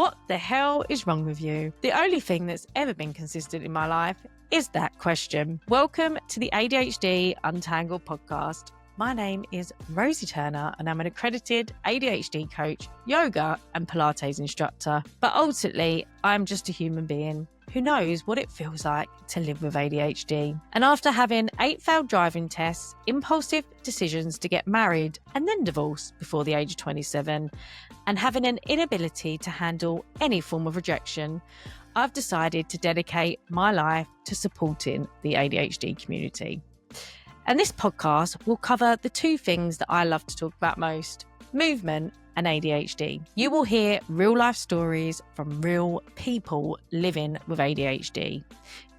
What the hell is wrong with you? The only thing that's ever been consistent in my life is that question. Welcome to the ADHD Untangled podcast. My name is Rosie Turner and I'm an accredited ADHD coach, yoga and Pilates instructor. But ultimately, I'm just a human being who knows what it feels like to live with ADHD. And after having 8 failed driving tests, impulsive decisions to get married and then divorce before the age of 27, and having an inability to handle any form of rejection, I've decided to dedicate my life to supporting the ADHD community. And this podcast will cover the 2 things that I love to talk about most: movement and ADHD. You will hear real life stories from real people living with ADHD.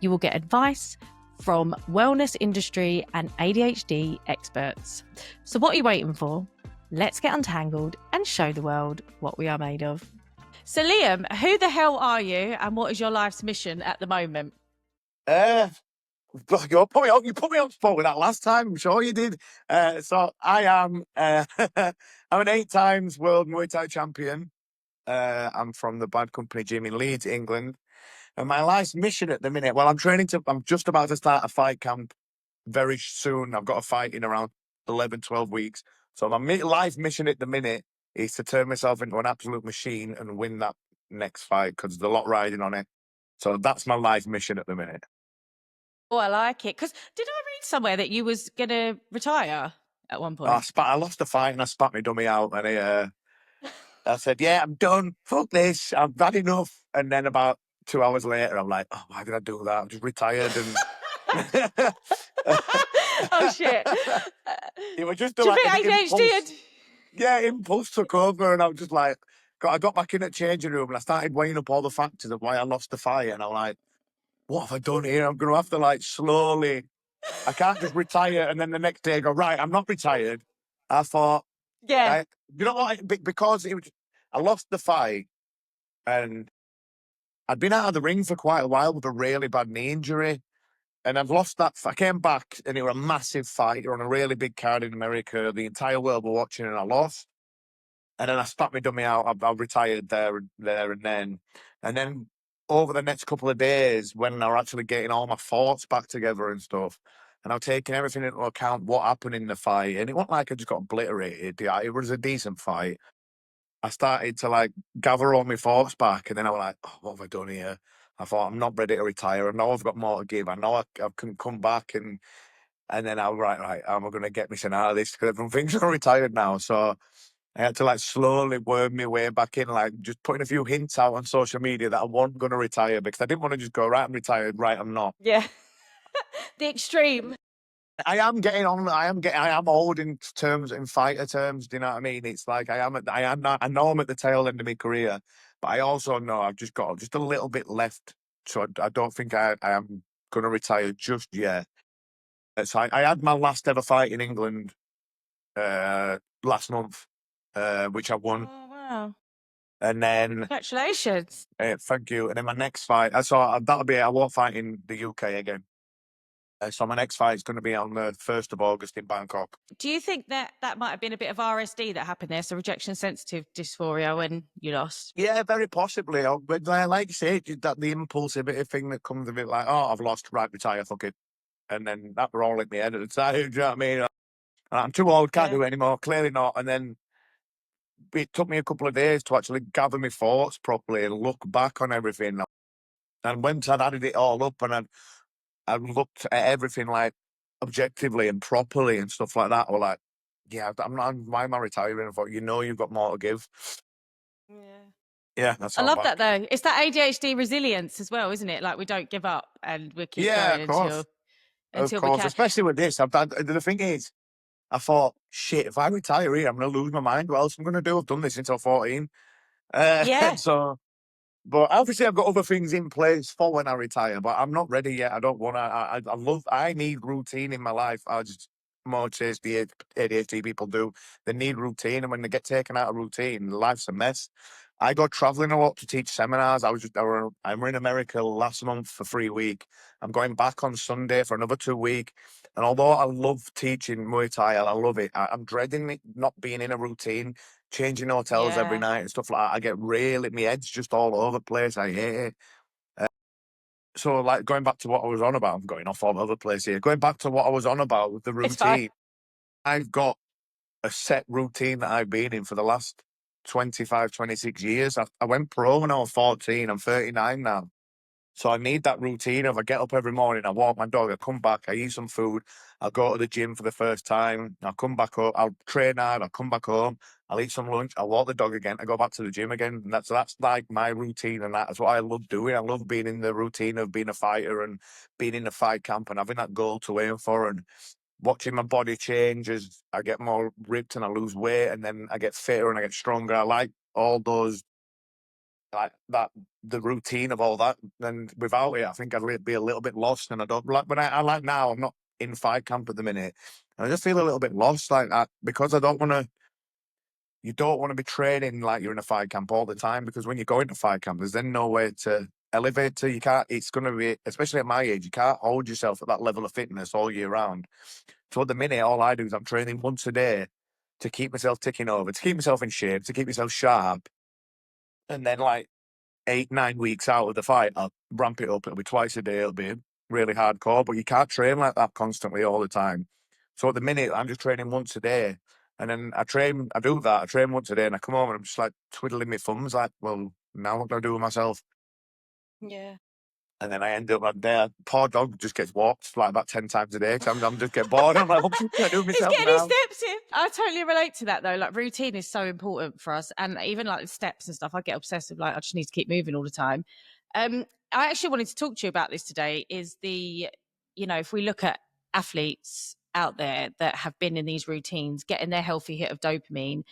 You will get advice from wellness industry and ADHD experts. So what are you waiting for? Let's get untangled and show the world what we are made of. So Liam, who the hell are you and what is your life's mission at the moment? You put me on spot with that last time. I'm sure you did. So I am. I'm an 8 times world Muay Thai champion. I'm from the Bad Company Gym in Leeds, England. And my life's mission at the minute. Well, I'm just about to start a fight camp very soon. I've got a fight in around 11, 12 weeks. So my life mission at the minute is to turn myself into an absolute machine and win that next fight because there's a lot riding on it. So that's my life mission at the minute. Oh, I like it. Because did I read somewhere that you was going to retire at one point? I lost the fight and I spat my dummy out and I said, yeah, I'm done. Fuck this. I've had enough. And then about 2 hours later, I'm like, oh, why did I do that? I'm just retired and... Oh, shit. It was just Do you like think ADHD? impulse took over and I was just like, I got back in the changing room and I started weighing up all the factors of why I lost the fight. And I'm like, what have I done here? I'm going to have to like slowly... I can't just retire and then the next day go, right, I'm not retired. I thought, Yeah. you know what? Because I lost the fight and I'd been out of the ring for quite a while with a really bad knee injury. And I've lost that. I came back and it was a massive fight. You're on a really big card in America. The entire world were watching and I lost. And then I spat my dummy out. I retired there and then. And then over the next couple of days, when I was actually getting all my thoughts back together and stuff, and I was taking everything into account, what happened in the fight. And it wasn't like I just got obliterated. Yeah, it was a decent fight. I started to like gather all my thoughts back. And then I was like, oh, what have I done here? I thought, I'm not ready to retire. I know I've got more to give. I know I can come back. And then I was right, how am I going to get myself out of this? Because everyone thinks I'm retired now. So I had to like slowly worm my way back in, like just putting a few hints out on social media that I wasn't going to retire because I didn't want to just go, right, I'm retired, right, I'm not. Yeah. The extreme. I am getting on. I am old in fighter terms. Do you know what I mean? It's like I know I'm at the tail end of my career, but I also know I've just got just a little bit left. So I don't think I am going to retire just yet. So I had my last ever fight in England last month, which I won. Oh, wow. And then Congratulations. thank you. And then my next fight, that'll be I won't fight in the UK again. So my next fight is going to be on the 1st of August in Bangkok. Do you think that might have been a bit of RSD that happened there? So rejection sensitive dysphoria when you lost? Yeah, very possibly. But like you say, that the impulsivity thing that comes of it, like, oh, I've lost, right, retire, fuck it. And then that were all in my head at the time, do you know what I mean? I'm too old, can't do it anymore, clearly not. And then it took me a couple of days to actually gather my thoughts properly and look back on everything. And once I'd added it all up and I looked at everything like objectively and properly and stuff like that, or like, yeah, I'm not, why am I retiring? I thought, you've got more to give. Yeah, that's I love that though. It's that ADHD resilience as well, isn't it? Like we don't give up and we keep going until we can. Especially with this. The thing is, I thought, shit, if I retire here, I'm going to lose my mind. What else am I going to do? I've done this since I was 14. Yeah. But obviously I've got other things in place for when I retire, but I'm not ready yet. I don't want to, I need routine in my life. I just, most the ADHD people do. They need routine. And when they get taken out of routine, life's a mess. I go traveling a lot to teach seminars. I'm in America last month for 3 weeks. I'm going back on Sunday for another 2 weeks. And although I love teaching Muay Thai, I love it. I'm dreading it, not being in a routine, changing hotels every Yeah. night and stuff like that. I get really, my head's just all over the place. I hate it. So, like, going back to what I was on about, I'm going off all over the place here. Going back to what I was on about with the It's fine. routine, I've got a set routine that I've been in for the last 25, 26 years. I went pro when I was 14. I'm 39 now. So I need that routine of I get up every morning, I walk my dog, I come back, I eat some food, I'll go to the gym for the first time, I'll come back home, I'll train hard, I'll come back home, I'll eat some lunch, I'll walk the dog again, I go back to the gym again. And that's like my routine, and that's what I love doing. I love being in the routine of being a fighter and being in the fight camp and having that goal to aim for and watching my body change as I get more ripped and I lose weight and then I get fitter and I get stronger. I like all those like that, the routine of all that. And without it, I think I'd be a little bit lost. And I don't like, but I like now, I'm not in fight camp at the minute. I just feel a little bit lost like that because I don't want to, you don't want to be training like you're in a fight camp all the time, because when you go into fight camp, there's then no way to elevate to. You can't, it's going to be, especially at my age, you can't hold yourself at that level of fitness all year round. So at the minute, all I do is I'm training once a day to keep myself ticking over, to keep myself in shape, to keep myself sharp. And then like 8, 9 weeks out of the fight, I'll ramp it up. It'll be twice a day. It'll be really hardcore, but you can't train like that constantly all the time. So at the minute, I'm just training once a day. And then I do that. I train once a day and I come home and I'm just like twiddling my thumbs, like, well, now what do I do with myself? Yeah. And then I end up like there. Poor dog just gets walked like about 10 times a day because I'm just get bored. I'm like, what can I do with It's myself getting his now? steps in. I totally relate to that though. Like routine is so important for us. And even like steps and stuff, I get obsessive. Like I just need to keep moving all the time. I actually wanted to talk to you about this today is if we look at athletes out there that have been in these routines, getting their healthy hit of dopamine,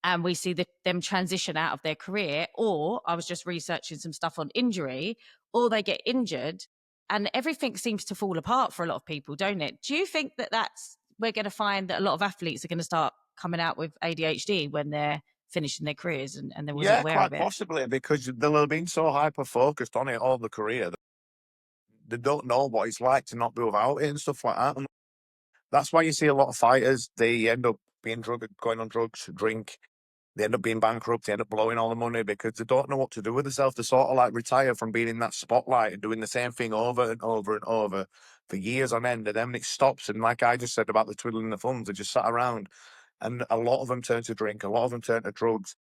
and we see them transition out of their career, or I was just researching some stuff on injury, or they get injured and everything seems to fall apart for a lot of people, don't it? Do you think that we're going to find that a lot of athletes are going to start coming out with ADHD when they're finishing their careers and they wasn't Yeah, aware of quite it? possibly, because they'll have been so hyper focused on it all the career that they don't know what it's like to not be without it and stuff like that. And that's why you see a lot of fighters, they end up going on drugs, drink, they end up being bankrupt, they end up blowing all the money because they don't know what to do with themselves. They sort of like retire from being in that spotlight and doing the same thing over and over and over for years on end. And then it stops. And like I just said about the twiddling the thumbs, they just sat around. And a lot of them turn to drink, a lot of them turn to drugs.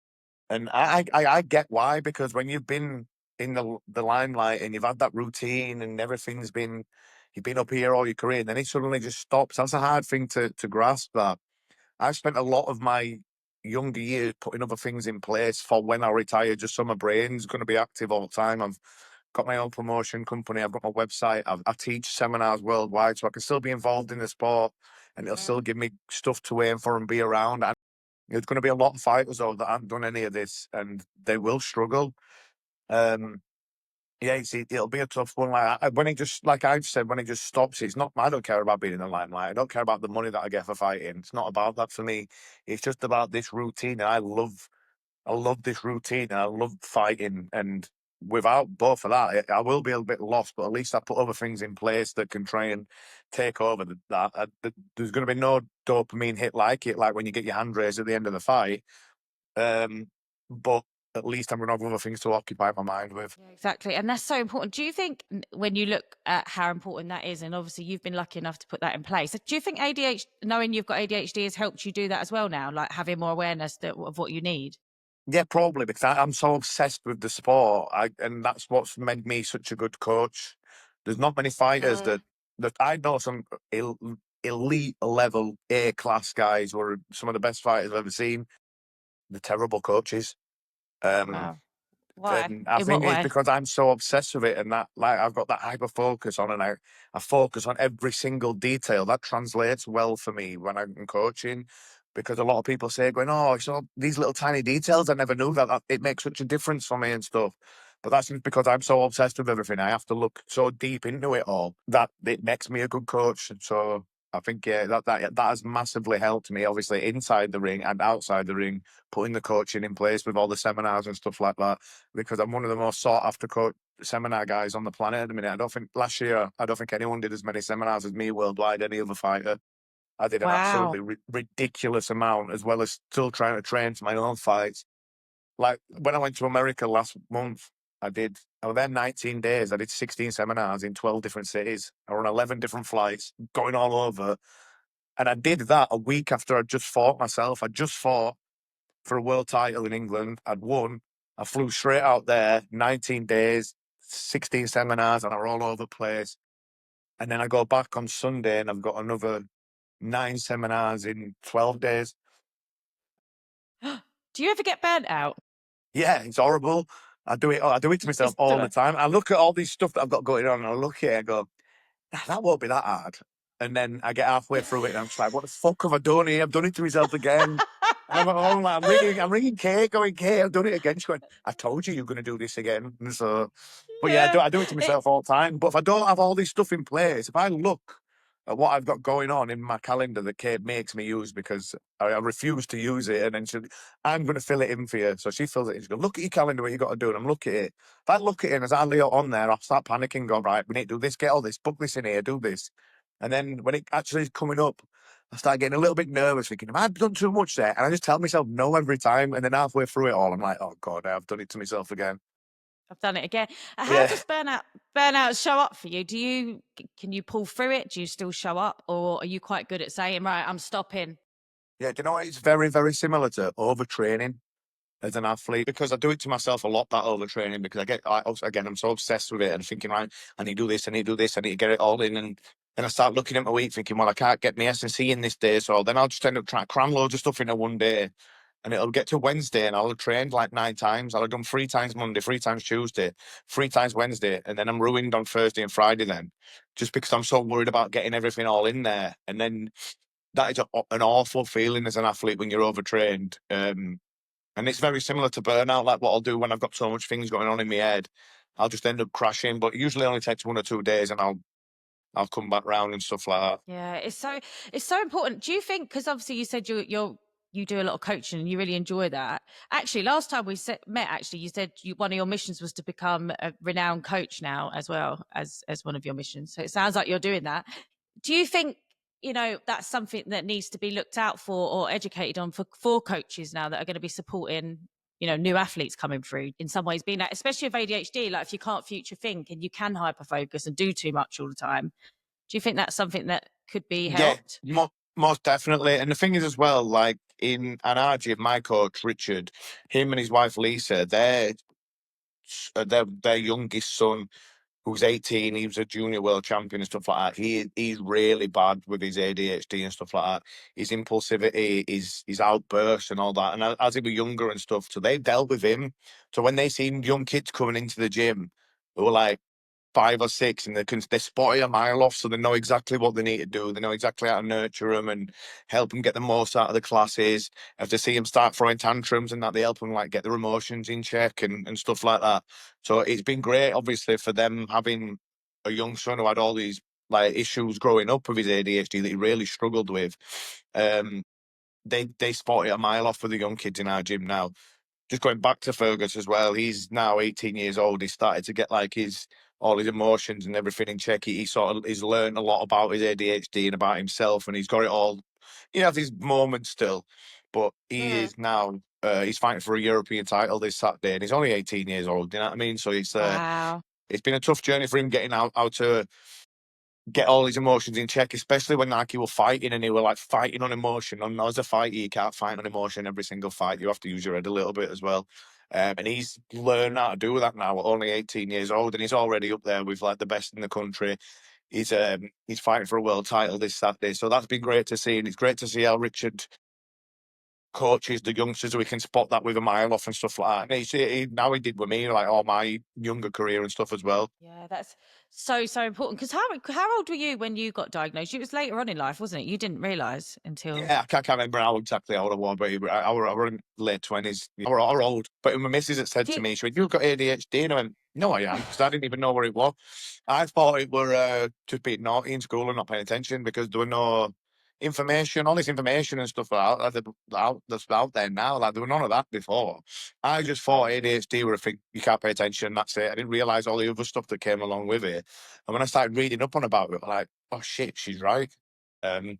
And I get why, because when you've been in the limelight and you've had that routine and you've been up here all your career, and then it suddenly just stops. That's a hard thing to grasp. That I've spent a lot of my younger years putting other things in place for when I retire, just so my brain's going to be active all the time. I've got my own promotion company. I've got my website. I teach seminars worldwide, so I can still be involved in the sport, and it'll still give me stuff to aim for and be around. There's going to be a lot of fighters though that haven't done any of this, and they will struggle. Um, yeah, it'll be a tough one. When it just, like I said, when it just stops, it's not. I don't care about being in the limelight. I don't care about the money that I get for fighting. It's not about that for me. It's just about this routine. And I love this routine, and I love fighting. And without both of that, I will be a bit lost. But at least I put other things in place that can try and take over that. There's going to be no dopamine hit like it, like when you get your hand raised at the end of the fight. But at least I'm going to have other things to occupy my mind with. Yeah, exactly. And that's so important. Do you think when you look at how important that is, and obviously you've been lucky enough to put that in place, do you think ADHD, knowing you've got ADHD has helped you do that as well now, like having more awareness of what you need? Yeah, probably, because I'm so obsessed with the sport, and that's what's made me such a good coach. There's not many fighters that I know, some elite level A class guys who are some of the best fighters I've ever seen. They're terrible coaches. Um, Wow. Why? And I In what think it's way? because I'm so obsessed with it, and that, like, I've got that hyper focus on, and I focus on every single detail. That translates well for me when I'm coaching, because a lot of people say, going, "Oh, it's all these little tiny details. I never knew that it makes such a difference for me and stuff." But that's just because I'm so obsessed with everything. I have to look so deep into it all that it makes me a good coach. And so I think, yeah, that has massively helped me, obviously inside the ring and outside the ring, putting the coaching in place with all the seminars and stuff like that, because I'm one of the most sought after seminar guys on the planet at the minute. I don't think anyone did as many seminars as me worldwide, any other fighter. I did an Wow. absolutely ridiculous amount, as well as still trying to train for my own fights. Like when I went to America last month, I was there 19 days. I did 16 seminars in 12 different cities. I were on 11 different flights, going all over. And I did that a week after I'd just fought myself. I just fought for a world title in England. I'd won. I flew straight out there, 19 days, 16 seminars, and I were all over the place. And then I go back on Sunday and I've got another 9 seminars in 12 days. Do you ever get burnt out? Yeah, it's horrible. I do it to myself all the time. I look at all this stuff that I've got going on and I look at it and go, that won't be that hard. And then I get halfway through it and I'm just like, what the fuck have I done here? I've done it to myself again. And I'm at home, like, I'm ringing Kate, going, Kate, I've done it again. She's going, I told you you're going to do this again. And so, but yeah, Yeah. I do it to myself all the time. But if I don't have all this stuff in place, if I look at what I've got going on in my calendar that Kate makes me use because I refuse to use it, and then I'm going to fill it in for you. So she fills it in. She goes, look at your calendar, what you got to do. And I'm looking at it. If I look at it and there's hardly on there, I'll start panicking, go, right, we need to do this, get all this, book this in here, do this. And then when it actually is coming up, I start getting a little bit nervous, thinking, have I done too much there? And I just tell myself no every time. And then halfway through it all, I'm like, oh God, I've done it to myself again. I've done it again. How Yeah. does burnout show up for you? Can you pull through it? Do you still show up, or are you quite good at saying, right, I'm stopping? Yeah. Do you know what? It's very, very similar to overtraining as an athlete, because I do it to myself a lot, that overtraining, because I'm so obsessed with it and thinking, right, I need to do this, I need to do this, I need to get it all in. And then I start looking at my week thinking, well, I can't get my S&C in this day. So then I'll just end up trying to cram loads of stuff into one day. And it'll get to Wednesday and I'll have trained like 9 times. I'll have done 3 times Monday, 3 times Tuesday, 3 times Wednesday. And then I'm ruined on Thursday and Friday then, just because I'm so worried about getting everything all in there. And then that is an awful feeling as an athlete when you're overtrained. And it's very similar to burnout, like what I'll do when I've got so much things going on in my head. I'll just end up crashing, but it usually only takes 1 or 2 days and I'll come back round and stuff like that. Yeah, it's so important. Do you think, because obviously you said you do a lot of coaching and you really enjoy that. Actually, last time we met, actually, you said one of your missions was to become a renowned coach now, as well as one of your missions. So it sounds like you're doing that. Do you think, that's something that needs to be looked out for or educated on for coaches now that are going to be supporting, new athletes coming through in some ways, being that, especially with ADHD, like if you can't future think and you can hyper focus and do too much all the time. Do you think that's something that could be Yeah, helped? most definitely. And the thing is as well, like in an RG, my coach, Richard, him and his wife, Lisa, their youngest son, who's 18, he was a junior world champion and stuff like that. He's really bad with his ADHD and stuff like that. His impulsivity, his outbursts and all that. And as he was younger and stuff, so they dealt with him. So when they seen young kids coming into the gym, they were like 5 or 6, and they spot it a mile off, so they know exactly what they need to do. They know exactly how to nurture them and help them get the most out of the classes. If they see them start throwing tantrums and that, they help them like get their emotions in check and stuff like that. So it's been great, obviously, for them having a young son who had all these like issues growing up with his ADHD that he really struggled with. They spot it a mile off with the young kids in our gym now. Just going back to Fergus as well, he's now 18 years old. He started to get like all his emotions and everything in check. He's learned a lot about his ADHD and about himself, and he's got it all. He has his moments still, but he Mm. is now he's fighting for a European title this Saturday, and he's only 18 years old. You know what I mean? So Wow. it's been a tough journey for him getting out how to get all his emotions in check, especially when like he were fighting and he were like fighting on emotion. And as a fighter, you can't fight on emotion every single fight. You have to use your head a little bit as well. And he's learned how to do that now at only 18 years old, and he's already up there with like the best in the country. He's fighting for a world title this Saturday, so that's been great to see, and it's great to see how Richard coaches the youngsters so we can spot that with a mile off and stuff like that. And now he did with me, like all my younger career and stuff as well. Yeah, that's so important. Because how old were you when you got diagnosed? It was later on in life, wasn't it? You didn't realize until. Yeah, I can't remember how exactly old I was, but I were in late 20s. I were old. But my missus had said Do to you, me, she went, you've got ADHD. And I went, no, I am, because I didn't even know what it was. I thought it were just being naughty in school and not paying attention, because there were no information, all this information and stuff that's out there now. Like, there were none of that before. I just thought ADHD were a thing, you can't pay attention, that's it. I didn't realise all the other stuff that came along with it. And when I started reading up on about it, I'm like, oh shit, she's right. Um,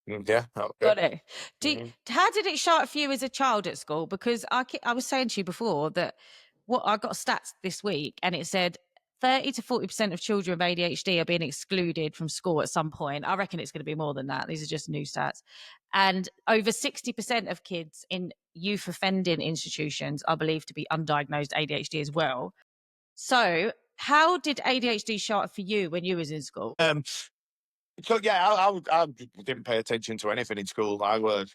Yeah. Okay. Got it. Mhm. How did it show up for you as a child at school? Because I was saying to you before that what I got stats this week, and it said 30 to 40% of children with ADHD are being excluded from school at some point. I reckon it's going to be more than that. These are just new stats. And over 60% of kids in youth offending institutions are believed to be undiagnosed ADHD as well. So, how did ADHD show up for you when you was in school? So yeah, I didn't pay attention to anything in school. I was,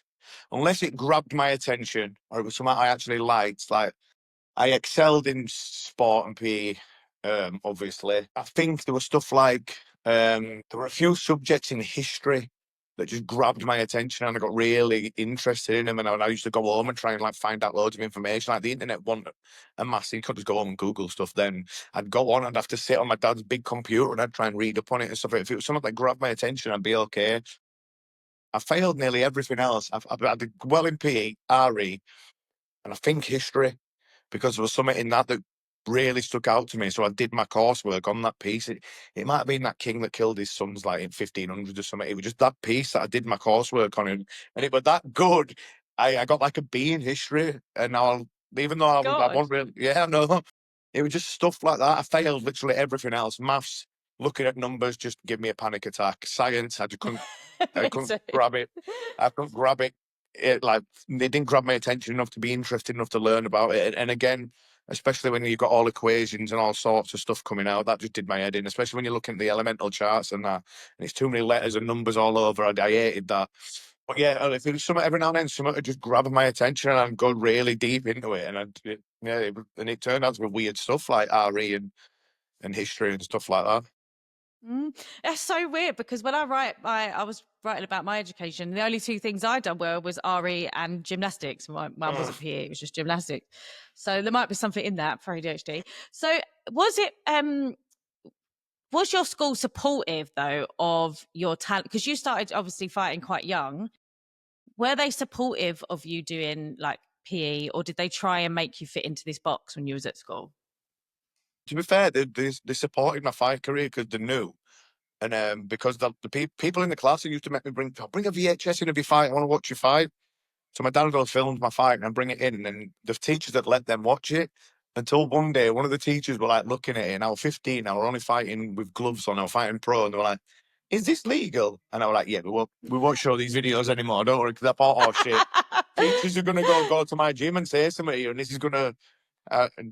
unless it grabbed my attention or it was something I actually liked. Like I excelled in sport and PE, obviously. I think there was stuff like there were a few subjects in history that just grabbed my attention and I got really interested in them. And I used to go home and try and like find out loads of information. Like the internet wasn't a massive, you could just go home and Google stuff. Then I'd go on, I'd have to sit on my dad's big computer and I'd try and read up on it and stuff. If it was something that grabbed my attention, I'd be okay. I failed nearly everything else. I did well in PE, RE, and I think history because there was something in that that really stuck out to me. So I did my coursework on that piece. It might have been that king that killed his sons like in 1500 or something. It was just that piece that I did my coursework on, and it was that good. I got like a B in history, and now even though I God. wasn't really, yeah, no, it was just stuff like that. I failed literally everything else. Maths, looking at numbers, just give me a panic attack. Science, I Me couldn't too. grab it. I couldn't grab it. It like they didn't grab my attention enough to be interested enough to learn about it. And again, especially when you've got all equations and all sorts of stuff coming out, that just did my head in. Especially when you're looking at the elemental charts and that, and it's too many letters and numbers all over. I hated that. But yeah, if it was something every now and then, something would just grab my attention and I'd go really deep into it. And and it turned out to be weird stuff like RE and history and stuff like that. That's so weird because when I was writing about my education. The only two things I'd done well was RE and gymnastics. Mine wasn't PE; it was just gymnastics. So there might be something in that for ADHD. So was it? Was your school supportive though of your talent? Because you started obviously fighting quite young. Were they supportive of you doing like PE, or did they try and make you fit into this box when you was at school? To be fair, they supported my fight career because they knew. And because the people in the class who used to make me bring a VHS in of your fight, I want to watch your fight. So my dad would go film my fight and bring it in, and then the teachers that let them watch it until one day one of the teachers were like looking at it, and I was 15, I was only fighting with gloves on, I was fighting pro, and they were like, "Is this legal?" And I was like, "Yeah, we won't show these videos anymore. Don't worry, because I thought, oh shit, teachers are gonna go to my gym and say something here, and this is gonna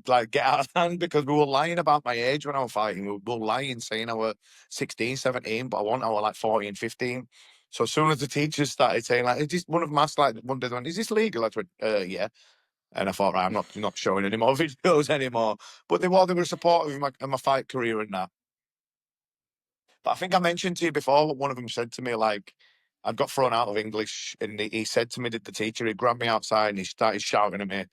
like get out of hand because we were lying about my age when I was fighting. We were lying, saying I was 16, 17, but I was like 14, 15. So as soon as the teachers started saying like, is this one of maths like one day they went, is this legal? I went, yeah. And I thought, right, I'm not showing any more videos anymore. But they were supportive of my fight career and that. But I think I mentioned to you before what one of them said to me, like, I'd got thrown out of English and he said to me that the teacher, he grabbed me outside and he started shouting at me.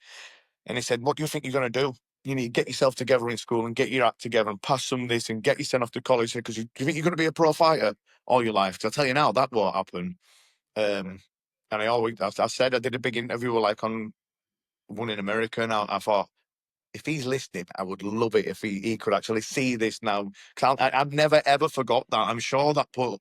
And he said, what do you think you're going to do? You need to get yourself together in school and get your act together and pass some of this and get you sent off to college because you think you're going to be a pro fighter all your life? Because I tell you now, that won't happen. And I said I did a big interview like on one in America, and I thought, if he's listening, I would love it if he could actually see this now. Because I've never ever forgot that. I'm sure that put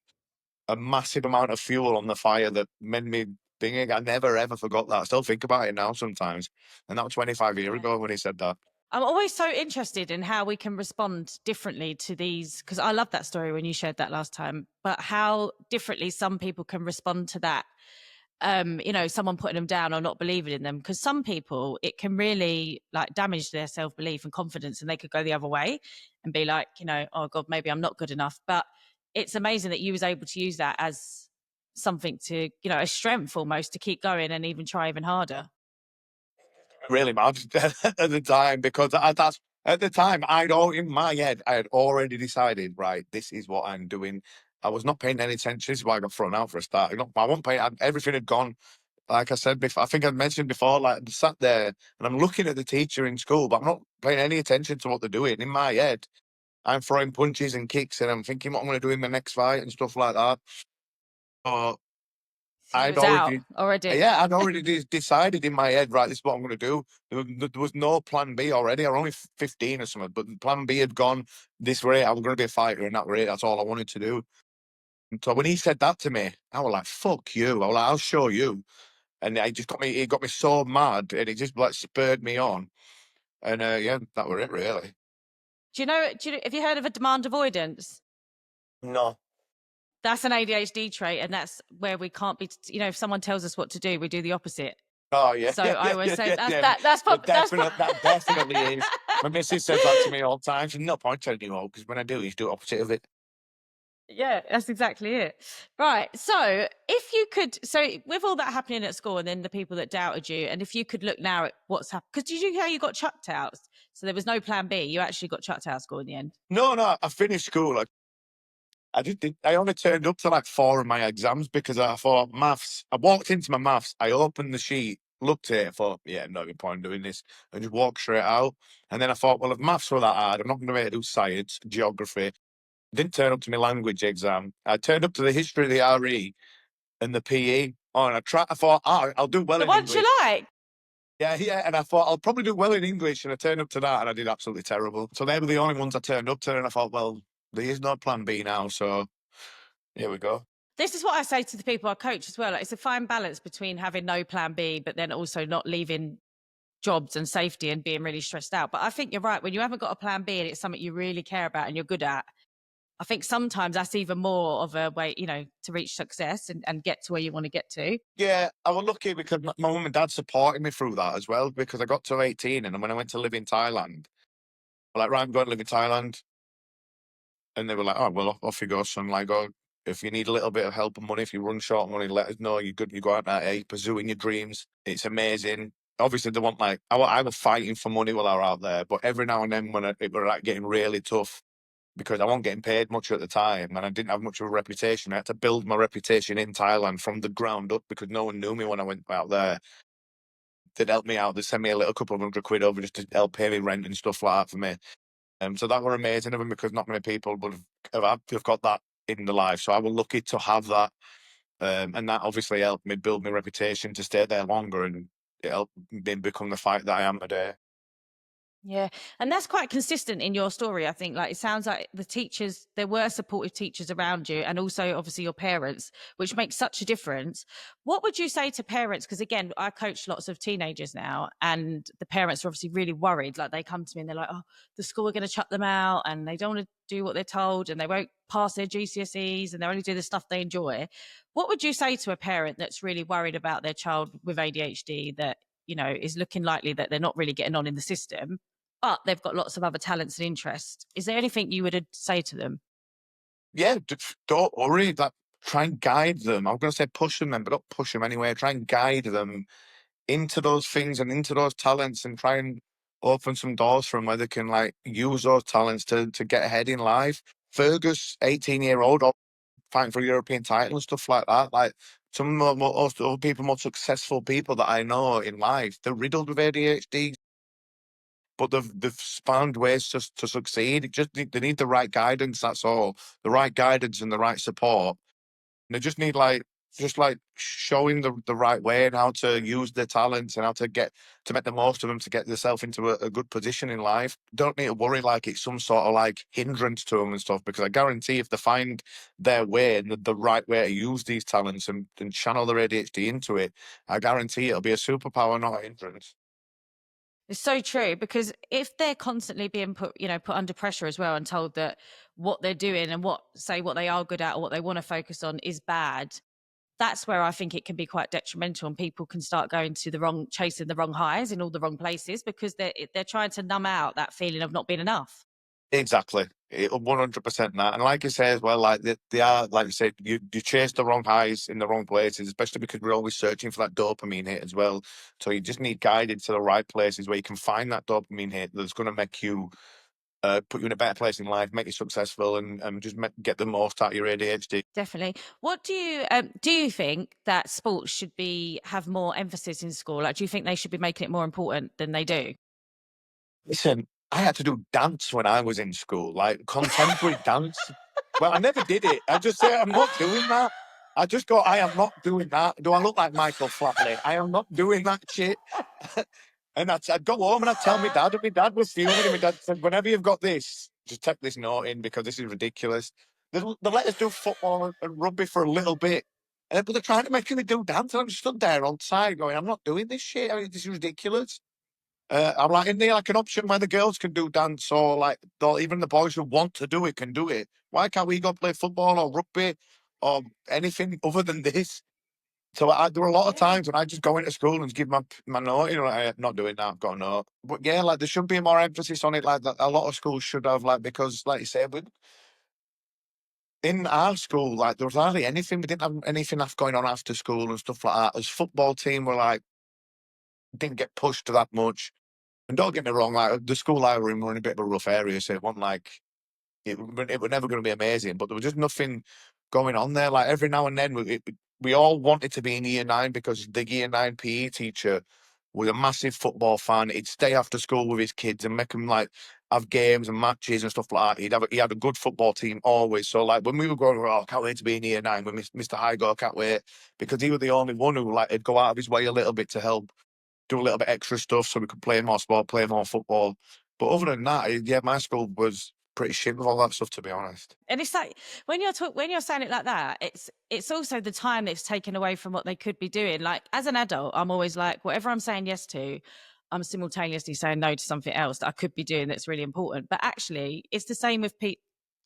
a massive amount of fuel on the fire that made me thinking. I never ever forgot that. I still think about it now sometimes. And that was 25 years Yeah. ago when he said that. I'm always so interested in how we can respond differently to these, because I love that story when you shared that last time, but how differently some people can respond to that. Someone putting them down or not believing in them. Because some people, it can really like damage their self belief and confidence, and they could go the other way and be like, oh God, maybe I'm not good enough. But it's amazing that you was able to use that as something to, a strength almost to keep going and even try even harder. Really mad at the time because that's at the time in my head I had already decided, right, this is what I'm doing. I was not paying any attention. This is why I got thrown out for a start. I wasn't paying. Everything had gone. Like I said before, I think I mentioned before. Like I sat there and I'm looking at the teacher in school, but I'm not paying any attention to what they're doing. In my head, I'm throwing punches and kicks, and I'm thinking what I'm going to do in my next fight and stuff like that. But So you I'd was out already, already. yeah, I'd already decided in my head, right, this is what I'm going to do. There was no plan B already. I was only 15 or something, but plan B had gone this way. I was going to be a fighter, and that way, that's all I wanted to do. And so when he said that to me, I was like, fuck you. I was like, I'll show you. And he got me so mad, and it just like spurred me on. And yeah, that were it really. Have you heard of a demand avoidance? No. That's an ADHD trait, and that's where we can't be. If someone tells us what to do, we do the opposite. Oh yeah, So yeah, I yeah, always yeah, say yeah, that's yeah. that. That's That probably that definitely is. My missus says that to me all the time. She's no point telling you all, because when I do, you do the opposite of it. Yeah, that's exactly it. Right. So if you could, so with all that happening at school and then the people that doubted you, and if you could look now at what's happened, because did you hear you got chucked out? So there was no plan B. You actually got chucked out of school in the end. No, no, I finished school. I just did. I only turned up to like 4 of my exams because I thought maths. I walked into my maths. I opened the sheet, looked at it, thought, yeah, no point doing this, and just walked straight out. And then I thought, well, if maths were that hard, I'm not going to be able to do science, geography. Didn't turn up to my language exam. I turned up to the history of the RE and the PE. Oh, and I thought, oh, I'll do well The in ones you English. like. Yeah, yeah. And I thought, I'll probably do well in English. And I turned up to that, and I did absolutely terrible. So they were the only ones I turned up to. And I thought, well, there is no plan B now. So here we go. This is what I say to the people I coach as well. Like, it's a fine balance between having no plan B, but then also not leaving jobs and safety and being really stressed out. But I think you're right. When you haven't got a plan B and it's something you really care about and you're good at, I think sometimes that's even more of a way, to reach success and get to where you want to get to. Yeah, I was lucky because my mum and dad supported me through that as well, because I got to 18, and when I went to live in Thailand, I'm like, right, I'm going to live in Thailand. And they were like, oh, well, off you go, son. Like, oh, if you need a little bit of help and money, if you run short of money, let us know. You're good. You go out there, pursuing your dreams. It's amazing. Obviously, they want like, I was fighting for money while I was out there, but every now and then when it were like getting really tough, because I wasn't getting paid much at the time and I didn't have much of a reputation. I had to build my reputation in Thailand from the ground up because no one knew me when I went out there. They'd help me out. They'd send me a little couple of £100 over just to help pay me rent and stuff like that for me. So that were amazing of them, because not many people would have got that in their life. So I was lucky to have that. And that obviously helped me build my reputation to stay there longer, and it helped me become the fighter that I am today. Yeah. And that's quite consistent in your story, I think. Like, it sounds like there were supportive teachers around you, and also obviously your parents, which makes such a difference. What would you say to parents? Because again, I coach lots of teenagers now, and the parents are obviously really worried. Like, they come to me and they're like, oh, the school are going to chuck them out, and they don't want to do what they're told, and they won't pass their GCSEs, and they only do the stuff they enjoy. What would you say to a parent that's really worried about their child with ADHD, that is looking likely that they're not really getting on in the system, but they've got lots of other talents and interests? Is there anything you would say to them? Yeah, don't worry. Try and guide them. I'm going to say push them, then, but don't push them anyway. Try and guide them into those things and into those talents, and try and open some doors for them where they can like use those talents to get ahead in life. Fergus, 18-year-old, fighting for a European title and stuff like that. Like some of the most other people, more successful people that I know in life, they're riddled with ADHD, but they've found ways to succeed. They need the right guidance. That's all. The right guidance and the right support. They just need just showing the right way and how to use their talents and how to make the most of them to get themselves into a good position in life. Don't need to worry like it's some sort of like hindrance to them and stuff, because I guarantee if they find their way and the right way to use these talents and channel their ADHD into it, I guarantee it'll be a superpower, not a hindrance. It's so true, because if they're constantly being put under pressure as well, and told that what they're doing and what they are good at or what they want to focus on is bad, that's where I think it can be quite detrimental, and people can start going to chasing the wrong highs in all the wrong places, because they're trying to numb out that feeling of not being enough. Exactly. 100% that. And like I say as well, like they are, like you said, you chase the wrong highs in the wrong places, especially because we're always searching for that dopamine hit as well. So you just need guided to the right places where you can find that dopamine hit that's going to make you put you in a better place in life, make you successful, and just get the most out of your ADHD. Definitely. What do you think that sports should have more emphasis in school? Like, do you think they should be making it more important than they do? Listen, I had to do dance when I was in school, like contemporary dance. Well, I never did it. I just say, I'm not doing that. I just go, I am not doing that. Do I look like Michael Flatley? I am not doing that shit. And I'd go home and I'd tell my dad, and my dad was fuming, and my dad said, whenever you've got this, just take this note in because this is ridiculous. They let us do football and rugby for a little bit. But they're trying to make me do dance, and I'm just stood there on side going, I'm not doing this shit. I mean, this is ridiculous. I'm like, isn't there like an option where the girls can do dance, or like even the boys who want to do it can do it? Why can't we go play football or rugby or anything other than this? So there were a lot of times when I just go into school and just give my note, I'm not doing that, I've got a note. But yeah, like there should be more emphasis on it, like that a lot of schools should have, like, because like you said, in our school, like there was hardly anything. We didn't have anything else going on after school and stuff like that. As football team were like, didn't get pushed that much. And don't get me wrong, like the school I were in were in a bit of a rough area, so it wasn't like it was never going to be amazing, but there was just nothing going on there. Like every now and then, we all wanted to be in year 9 because the year 9 PE teacher was a massive football fan. He'd stay after school with his kids and make them like have games and matches and stuff like that. He had a good football team always. So like when we were growing up, oh, can't wait to be in year 9 with Mr. Hygo, can't wait, because he was the only one who like would go out of his way a little bit to help do a little bit extra stuff so we could play more sport, play more football. But other than that, yeah, my school was pretty shit with all that stuff, to be honest. And it's like when you're saying it like that, it's also the time that's taken away from what they could be doing. Like as an adult, I'm always like, whatever I'm saying yes to, I'm simultaneously saying no to something else that I could be doing that's really important. But actually, it's the same with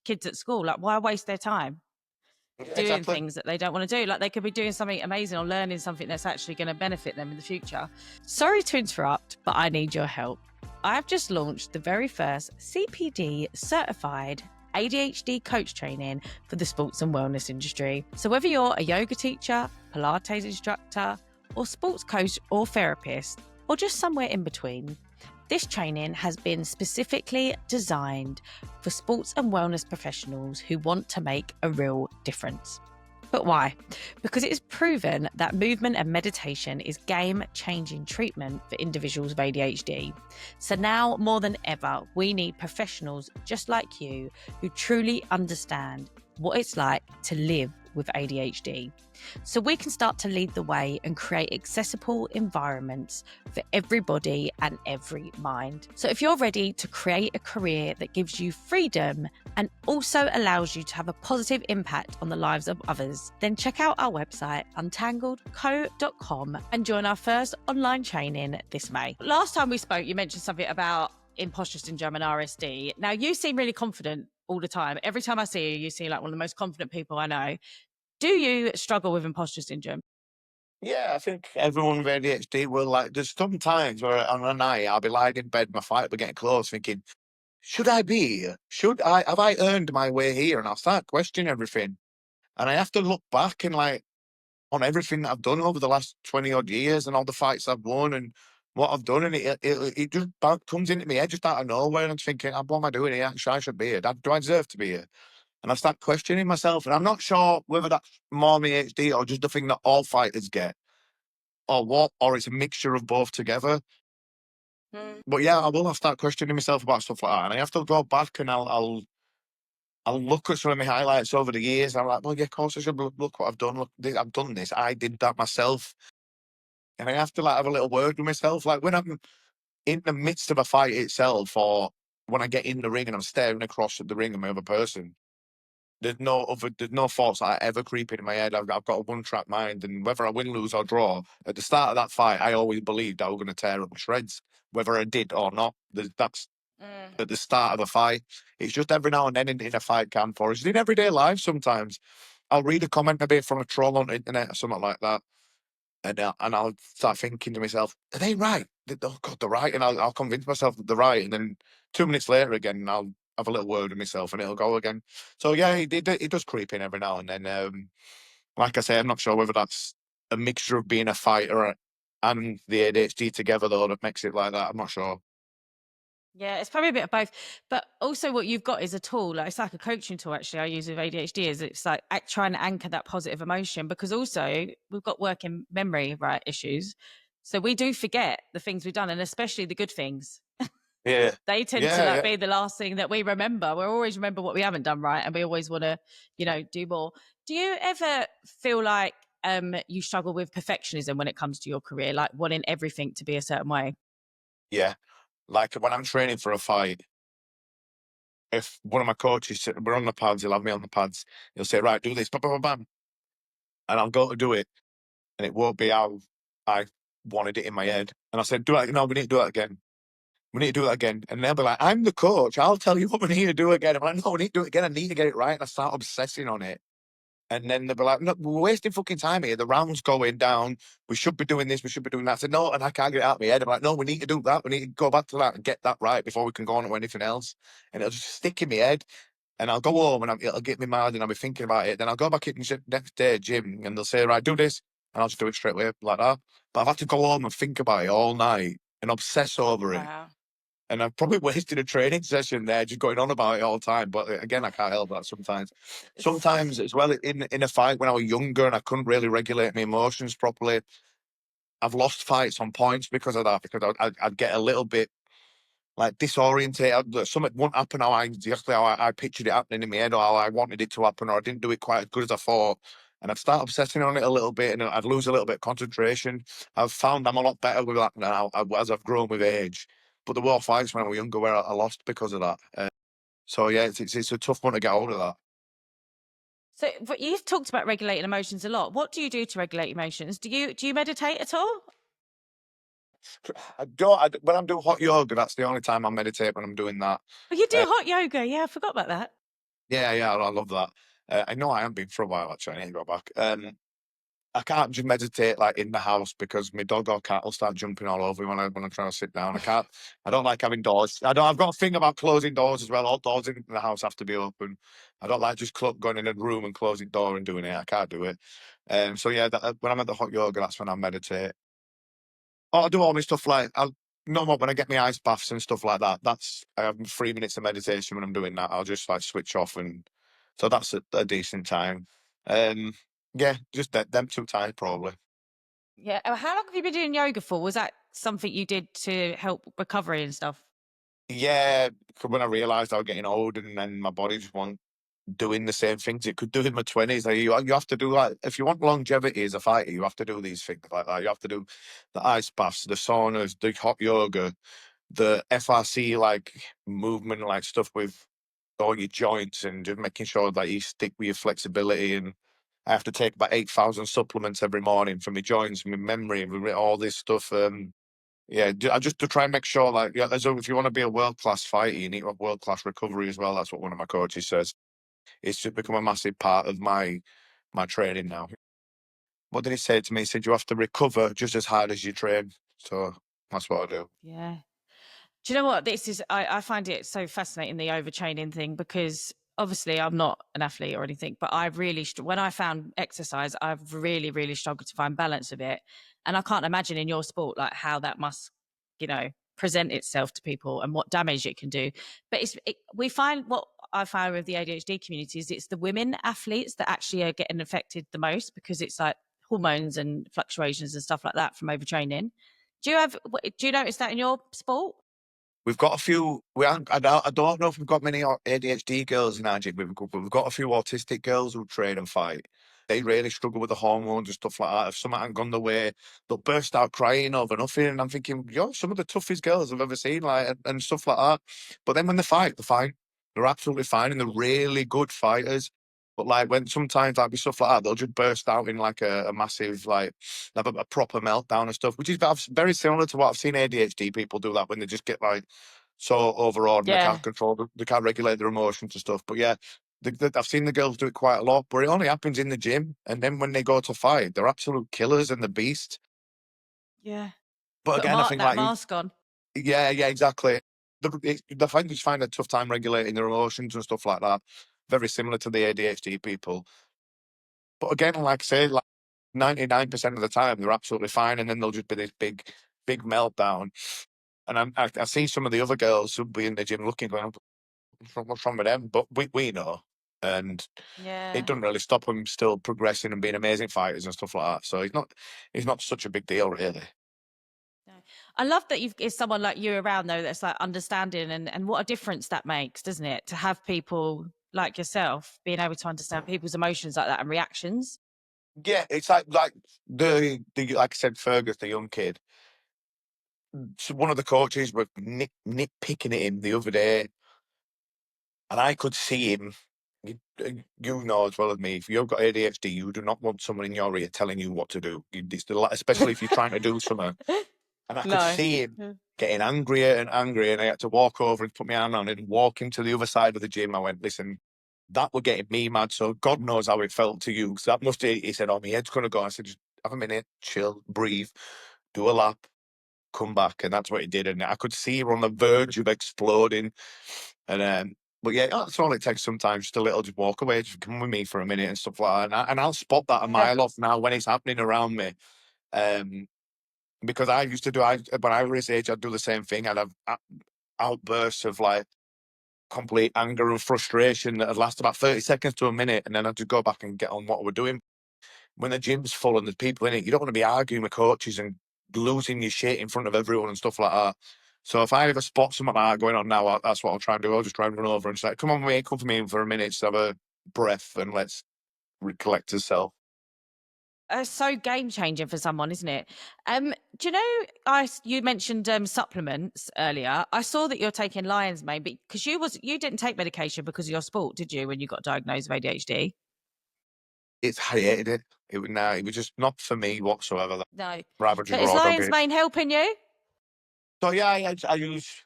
kids at school. Like, why waste their time doing things that they don't want to do? Like, they could be doing something amazing or learning something that's actually going to benefit them in the future. Sorry to interrupt, but I need your help. I've just launched the very first CPD certified ADHD coach training for the sports and wellness industry. So whether you're a yoga teacher, Pilates instructor, or sports coach or therapist, or just somewhere in between, this training has been specifically designed for sports and wellness professionals who want to make a real difference. But why? Because it is proven that movement and meditation is game-changing treatment for individuals with ADHD. So now more than ever, we need professionals just like you who truly understand what it's like to live with ADHD. So we can start to lead the way and create accessible environments for everybody and every mind. So if you're ready to create a career that gives you freedom and also allows you to have a positive impact on the lives of others, then check out our website, untangledco.com, and join our first online training this May. Last time we spoke, you mentioned something about imposter syndrome and RSD. Now, you seem really confident all the time. Every time I see you, you seem like one of the most confident people I know. Do you struggle with imposter syndrome? Yeah, I think everyone with ADHD will. Like, there's some times where on a night I'll be lying in bed, my fight will be getting close, thinking, should I be here? Have I earned my way here? And I'll start questioning everything. And I have to look back and like on everything that I've done over the last 20 odd years and all the fights I've won and what I've done. And it just comes into me head just out of nowhere. And I'm thinking, what am I doing here? Actually, I should be here. Do I deserve to be here? And I start questioning myself. And I'm not sure whether that's more my HD or just the thing that all fighters get, or what, or it's a mixture of both together. But yeah, I'll start questioning myself about stuff like that. And I have to go back and I'll look at some of my highlights over the years. And I'm like, well, yeah, of course I should. Look what I've done. Look, I've done this. I did that myself. And I have to like have a little word with myself. Like when I'm in the midst of a fight itself, or when I get in the ring and I'm staring across at the ring at my other person, there's no thoughts that ever creeping in my head. I've got a one-track mind, and whether I win, lose, or draw, at the start of that fight, I always believed I was going to tear up shreds, whether I did or not. That's at the start of a fight. It's just every now and then in a fight camp, or it's in everyday life sometimes. I'll read a comment maybe from a troll on the internet or something like that, and I'll start thinking to myself, are they right? Oh God, they're right. And I'll convince myself that they're right. And then 2 minutes later again, I'll have a little word with myself and it'll go again. So yeah, it does creep in every now and then. Like I say, I'm not sure whether that's a mixture of being a fighter and the ADHD together though that makes it like that. I'm not sure. Yeah, it's probably a bit of both. But also what you've got is a tool. Like, it's like a coaching tool, actually, I use with ADHD. Is it's like trying to anchor that positive emotion, because also we've got working memory, right, issues. So we do forget the things we've done, and especially the good things. Yeah. They tend to be the last thing that we remember. We always remember what we haven't done right, and we always want to, do more. Do you ever feel like you struggle with perfectionism when it comes to your career, like wanting everything to be a certain way? Yeah. Like when I'm training for a fight, if one of my coaches, we're on the pads, he'll have me on the pads, he'll say, right, do this, bam, bam, bam, bam, and I'll go to do it, and it won't be how I wanted it in my head. And I said, do it, no, we need to do that again. We need to do it again. And they'll be like, I'm the coach, I'll tell you what we need to do again. I'm like, no, we need to do it again, I need to get it right. And I start obsessing on it. And then they'll be like, no, we're wasting fucking time here. The round's going down. We should be doing this. We should be doing that. I said, no, and I can't get it out of my head. I'm like, no, we need to do that. We need to go back to that and get that right before we can go on to anything else. And it'll just stick in my head. And I'll go home and it'll get me mad and I'll be thinking about it. Then I'll go back in the next day, gym, and they'll say, right, do this. And I'll just do it straight away like that. But I've had to go home and think about it all night and obsess over it. Wow. And I've probably wasted a training session there just going on about it all the time. But again, I can't help that sometimes. Sometimes as well, in a fight when I was younger and I couldn't really regulate my emotions properly, I've lost fights on points because of that, because I'd get a little bit like disorientated. Something wouldn't happen exactly how I pictured it happening in my head or how I wanted it to happen, or I didn't do it quite as good as I thought. And I'd start obsessing on it a little bit and I'd lose a little bit of concentration. I've found I'm a lot better with that now as I've grown with age. But there were fights when I was younger where I lost because of that. So yeah, it's a tough one to get hold of that. So, but you've talked about regulating emotions a lot. What do you do to regulate emotions? Do you meditate at all? When I'm doing hot yoga, that's the only time I meditate, when I'm doing that. Oh, you do Uh, hot yoga. Yeah, I forgot about that. yeah, I love that. I know I haven't been for a while, actually. I need to go back. I can't just meditate like in the house because my dog or cat will start jumping all over me when I'm trying to sit down. I can't. I don't like having doors. I've got a thing about closing doors as well. All doors in the house have to be open. I don't like just going in a room and closing door and doing it. I can't do it. So yeah, when I'm at the hot yoga, that's when I meditate. I do all my stuff like no more when I get my ice baths and stuff like that. I have 3 minutes of meditation when I'm doing that. I'll just like switch off, and so that's a decent time. Um, yeah, just them 2 times probably. Yeah. How long have you been doing yoga for? Was that something you did to help recovery and stuff? Yeah, 'cause when I realised I was getting old, and then my body just wasn't doing the same things it could do in my 20s. Like, you have to do, like, if you want longevity as a fighter, you have to do these things like that. You have to do the ice baths, the saunas, the hot yoga, the FRC like movement, like stuff with all your joints, and just making sure that you stick with your flexibility. And I have to take about 8,000 supplements every morning for my joints, my memory, all this stuff. Yeah, I just to try and make sure, like, yeah, if you want to be a world class fighter, you need to have world class recovery as well. That's what one of my coaches says. It's just become a massive part of my training now. What did he say to me? He said you have to recover just as hard as you train. So that's what I do. Yeah. Do you know what this is? I find it so fascinating, the overtraining thing, because obviously I'm not an athlete or anything, but I really when I found exercise, I've really struggled to find balance of it, and I can't imagine in your sport like how that must, you know, present itself to people and what damage it can do. But we find what I find with the ADHD community is it's the women athletes that actually are getting affected the most, because it's like hormones and fluctuations and stuff like that from overtraining. Do you notice that in your sport? We've got a few. I don't know if we've got many ADHD girls in our gym. We've got a few autistic girls who train and fight. They really struggle with the hormones and stuff like that. If something hadn't gone their way, they'll burst out crying over nothing. And I'm thinking, you're some of the toughest girls I've ever seen, like, and stuff like that. But then when they fight, they're fine. They're absolutely fine, and they're really good fighters. But like when sometimes like be stuff like that, they'll just burst out in like a massive like have a proper meltdown and stuff, which is very similar to what I've seen ADHD people do, that when they just get like so overawed and they Yeah. can't control, they can't regulate their emotions and stuff. But yeah, I've seen the girls do it quite a lot, but it only happens in the gym. And then when they go to fight, they're absolute killers and the beast. Yeah. But Put again, I think that like, mask on. yeah, exactly. Just find a tough time regulating their emotions and stuff like that. Very similar to the ADHD people. But again, like I say, like 99% of the time, they're absolutely fine. And then there'll just be this big meltdown. And I see some of the other girls who'll be in the gym looking, going, what's wrong with them? But we know. And it Yeah. doesn't really stop them still progressing and being amazing fighters and stuff like that. So it's not such a big deal, really. No. I love that it's someone like you around though that's like understanding, and what a difference that makes, doesn't it? To have people like yourself being able to understand people's emotions like that and reactions. Yeah, it's like the like I said, Fergus, the young kid. So one of the coaches were nitpicking at him the other day. And I could see him. You know as well as me, if you've got ADHD, you do not want someone in your ear telling you what to do. Especially if you're trying to do something. And I could No. see him getting angrier and angrier, and I had to walk over and put my arm on it and walk him to the other side of the gym. I went, listen, that were getting me mad, so God knows how it felt to you. So that must be, he said, oh, my head's going to go. I said, just have a minute, chill, breathe, do a lap, come back. And that's what he did. And I could see him on the verge of exploding. And but yeah, that's all it takes sometimes, just a little, just walk away, just come with me for a minute and stuff like that. And I'll spot that a mile off now when it's happening around me. Because I used to do, when I was his age, I'd do the same thing. I'd have outbursts of like complete anger and frustration that would last about 30 seconds to a minute. And then I'd just go back and get on what we're doing. When the gym's full and there's people in it, you don't want to be arguing with coaches and losing your shit in front of everyone and stuff like that. So if I ever spot something like that going on now, that's what I'll try and do. I'll just try and run over and say, come on, mate, come for me for a minute, just have a breath and let's recollect yourself. So game changing for someone, isn't it? Do you know? You mentioned supplements earlier. I saw that you're taking lion's mane, because you didn't take medication because of your sport, did you? When you got diagnosed with ADHD? I hated it. It was just not for me whatsoever. No. Rather just But is raw dog lion's it. mane helping you? So yeah, I use,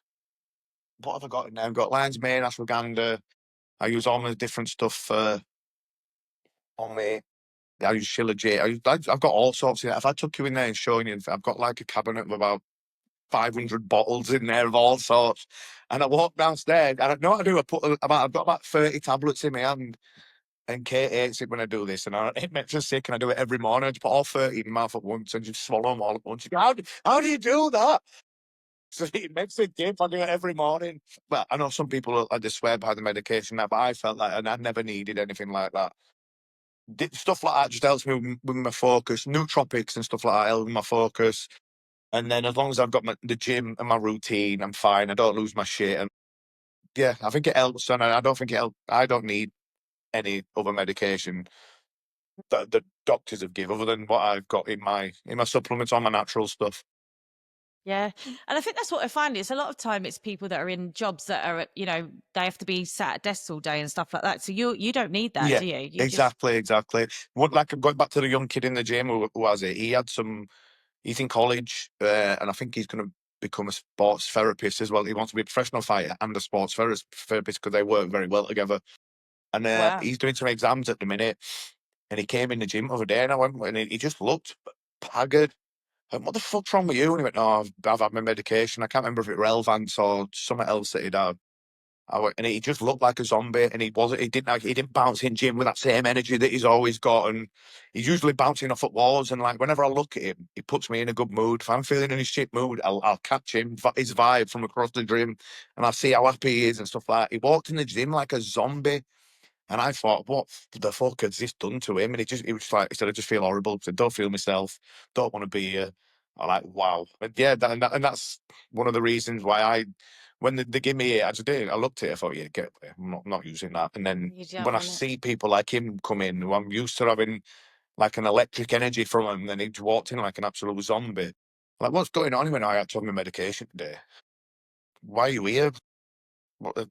what have I got in there? I've got lion's mane, ashwagandha. I use all my different stuff on me. I use Shilajit. I've got all sorts of it. If I took you in there and showing you, I've got like a cabinet of about 500 bottles in there of all sorts. And I walk downstairs, and I know what I do. I've got about 30 tablets in my hand. And Kate hates it when I do this, and it makes her sick. And I do it every morning. I just put all 30 in my mouth at once and just swallow them all at once. She goes, how do you do that? So it makes me dip. I do it every morning. But I know some people they swear by the medication now, but I felt like, and I never needed anything like that. Stuff like that just helps me with my focus. Nootropics and stuff like that help with my focus. And then as long as I've got the gym and my routine, I'm fine. I don't lose my shit. And yeah, I think it helps. And I don't think it helps. I don't need any other medication that the doctors have given, other than what I've got in my supplements, on my natural stuff. Yeah. And I think that's what I find. It's a lot of time it's people that are in jobs that are, they have to be sat at desks all day and stuff like that. So you don't need that, Yeah, do you? exactly. What, like, going back to the young kid in the gym who has it, he's in college, and I think he's going to become a sports therapist as well. He wants to be a professional fighter and a sports therapist because they work very well together. And Wow. he's doing some exams at the minute. And he came in the gym the other day, and I went, and he just looked haggard. I went, what the fuck's wrong with you? And he went, no, I've had my medication. I can't remember if it Relvance or something else that he'd had. I went, and he just looked like a zombie, and he didn't bounce in gym with that same energy that he's always got, and he's usually bouncing off at walls. And like whenever I look at him, he puts me in a good mood. If I'm feeling in a shit mood, I'll catch his vibe from across the gym, and I'll see how happy he is and stuff like that. He walked in the gym like a zombie. And I thought, what the fuck has this done to him? And he was like, he said, I just feel horrible. He said, don't feel myself. Don't want to be here. I'm like, wow. And yeah, and that's one of the reasons why when they give me it, I just did. I looked at it, I thought, yeah, get away. I'm not using that. And then You don't when I want it. see people like him come in, who I'm used to having like an electric energy from him, and then he just walked in like an absolute zombie. Like, what's going on? He went, I had to have my medication today. Why are you here?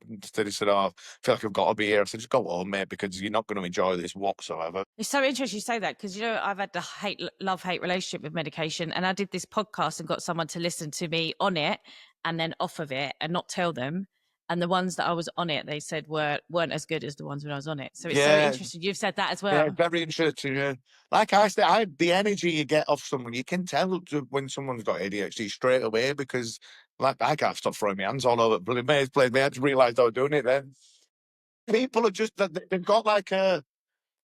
Instead he said, oh, I feel like I've got to be here. I said, just go home, mate, because you're not going to enjoy this whatsoever. It's so interesting you say that, because I've had the love-hate relationship with medication, and I did this podcast and got someone to listen to me on it and then off of it and not tell them. And the ones that I was on it, they said weren't as good as the ones when I was on it. So it's so Yeah, interesting. You've said that as yeah, well. very interesting. Yeah. Like I said, the energy you get off someone, you can tell when someone's got ADHD straight away, because like I can't stop throwing my hands all over the bloody maze place. I just realised I was doing it then. People are just, they've got like an